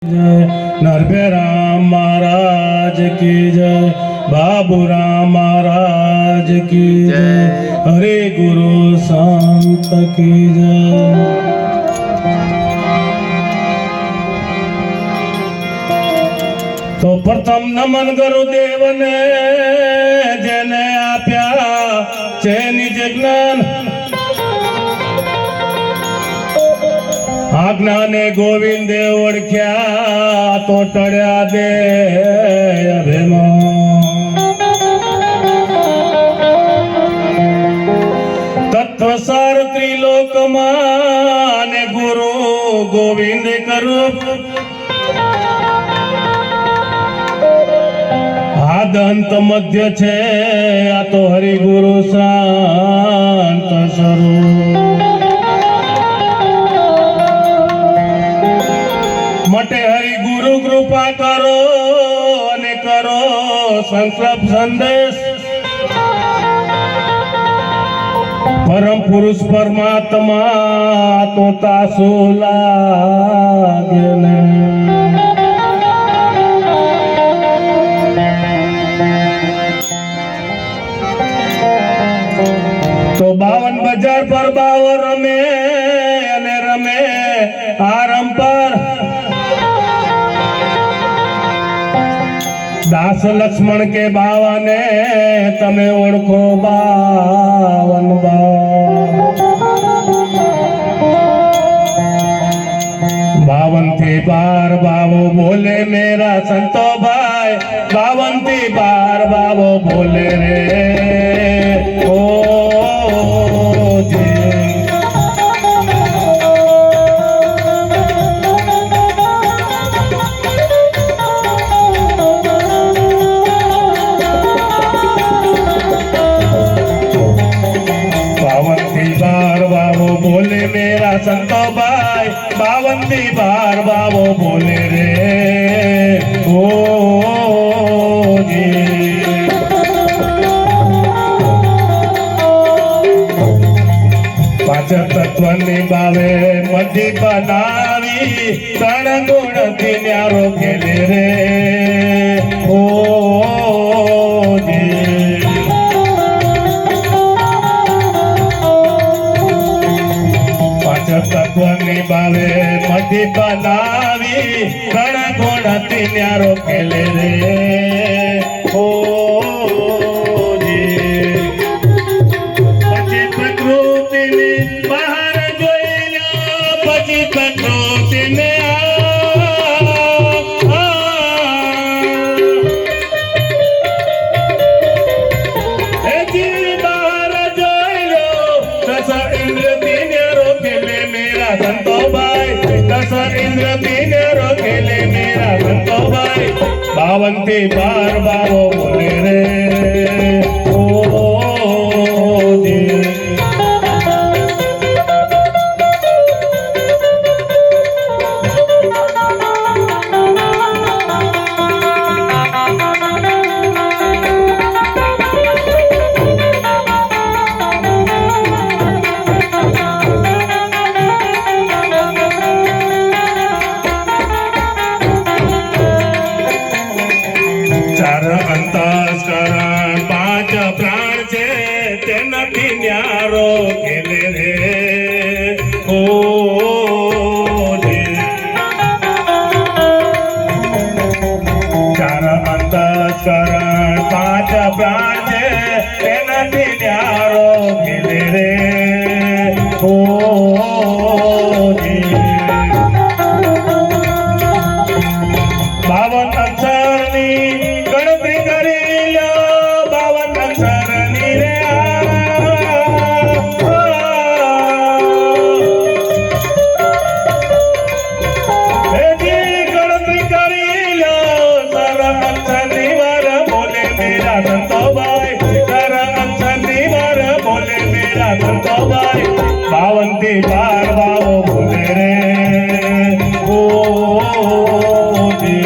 जय नरभे राम महाराज की जय बाबू राम महाराज की जय हरे गुरु संत की जय। तो प्रथम नमन गुरुदेव ने जेने आप्या छे निज ज्ञान आज्ञा ने गोविंदे ओळख्या तो टळ्या दे अभिमान तत्वसार त्रिलोकमान गुरु गोविंद करूप आदंत मध्य छे आ तो हरि गुरु शांत स्वरूप मटे हरि गुरु कृपा करो अने करो संकल्प संदेश परम पुरुष परमात्मा तो तासु लागे ने तो 52 बजार पर बाव रमे अने रमे आरम पर दास लक्ष्मण के बावा ने तमे ओळखो 52 52 थी बार बाबो बोले मेरा संतो भाई 52 थी बार बाबो बोले रे ओ जी बोले मेरा संतो भाई 52 बार बाबो बोले रे ओ जी पांच तत्व निभावे मधी बनावी 3 गुण थी न्यारो खेले रे ओ जी तत्व निभावे मधी बनावी 3 गुण थी न्यारो खेले रे ओ जी पछी प्रकृति ने बहार जोई लो पछी प्रकृति ने संतो भाई 10 इंद्र 3 रोकेले मेरा संतो भाई 52 थी बार बाबो बोले रे ओ जी अंतस्करण 5 प्राण छे तेनाथी न्यारो खेले रे ओ जी 4 अंतस्करण 5 प्राण छे तेनाथी न्यारो खेले रे ओ जी 52 अक्षरनी गणतरी करी लो 52 अक्षरनी रे गणतरी करी लो 12 अक्षरनी वर बोले मेरा संतो भाई 12 अक्षरनी वर बोले मेरा संतो भाई 52 थी बार बाबो बोले रे ओ जी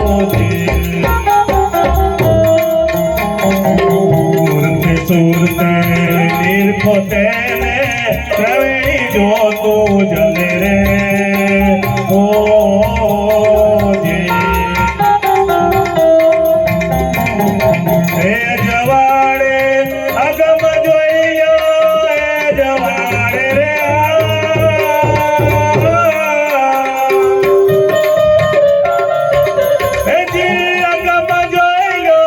મૂર્તિ સુરતે નિર્ખોતે ને પ્રવેણી જો તું જલે રે ઓ હે જવાડે અગમ જોઈયો હે જવાડે રે હે જી અગમ જોઈયો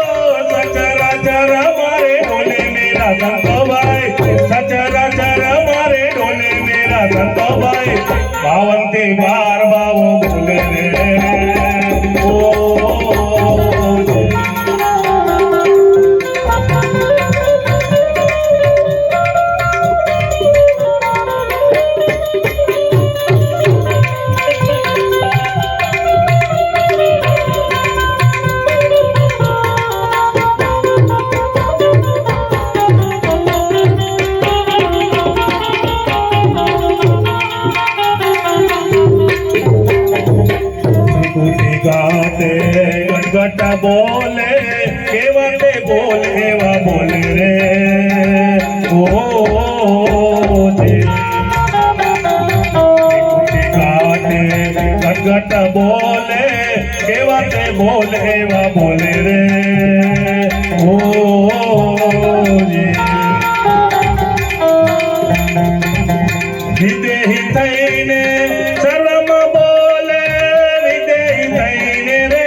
સચરાચર મારે ડોલે મેરા સંતોભાઈ સચરાચર મારે ડોલે મેરા સંતોભાઈ બાવનથી 12 બાવો બોલે રે ઓ गाते गट बोले केवते बोले एवा बोले रे ओ गाते गट बोले केवते बोले एवा बोले रे ओ विदेही थईने शर्म बोले विदेही थईने रे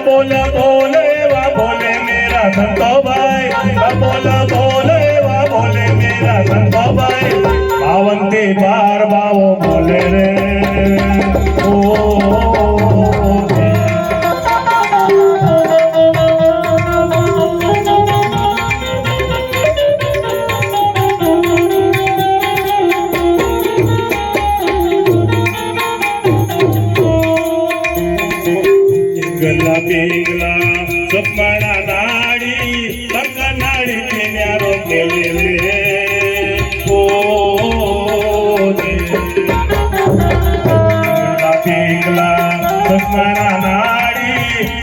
बोले बोले वा बोले मेरा संतो भाई बोला बोले वा बोले मेरा संतो भाई 52 बावो बोले रे ओ गला पिंगला सपना नाड़ी पक्का नाड़ी के न्यारो खेले रे ओ गला पिंगला सपना नाड़ी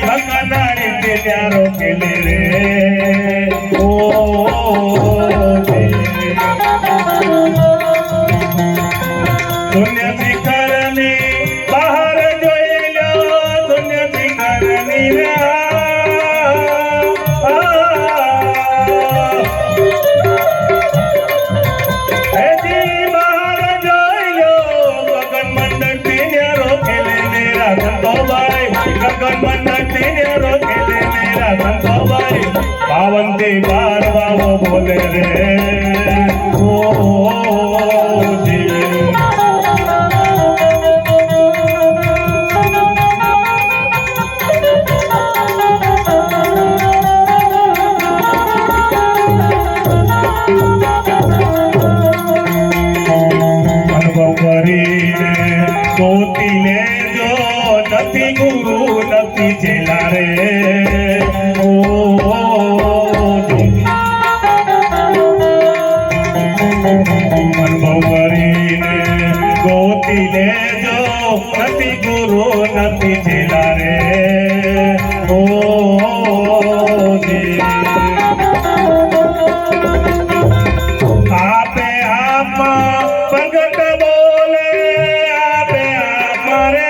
पक्का नाड़ी के न्यारो खेले रे ओ शून्य शिखर ने बाहर गगन मंडल रो खेले मेरा संतो भाई 52 बावो बोले रे ओ जी अनुभव करीने सोती ले जो नती गुरु नती चेला रे ओ अनुभव करीने गोती ले जो नती गुरु नती चेला रे ओ आपे आप प्रगट बोले आपे आप रे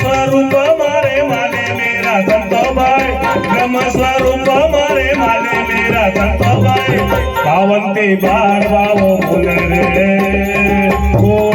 स्वरूप मारे माले मेरा संतो भाई ब्रह्म स्वरूप मारे माले मेरा संतो भाई 52 बावो बोले रे ओ